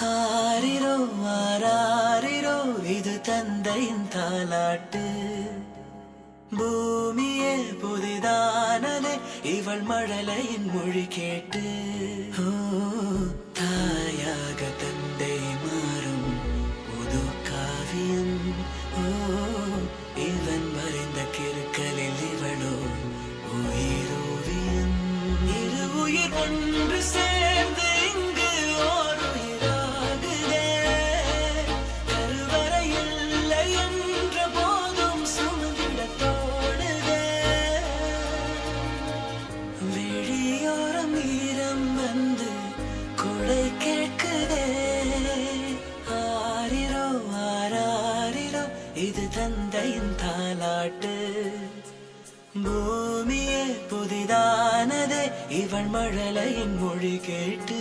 ஆரிரோ ஆராரிரோ இது தந்தையின் தாலாட்டு. பூமியே புதிதானதே இவள் மழலையின் மொழி கேட்டு. தாயாக தந்தை மாறும் புது காவியம். இவன் மறைந்த கிருக்கலில் இவளோ உயிரோவியம். இரு உயிர் ஒன்று சேர்ந்து இங்கு ஓர் உயிராகுதே. கருவறை இல்லை என்ற போதும் சுமந்திட தோடுதே. விழியோரம் ஈரம் வந்து கொடை கேட்குதே. ஆரிரோ ஆராரிரோ இது தந்தையின் தாலாட்டு. பூமியே புதிதானதே இவள் மழலையின் மொழி கேட்டு.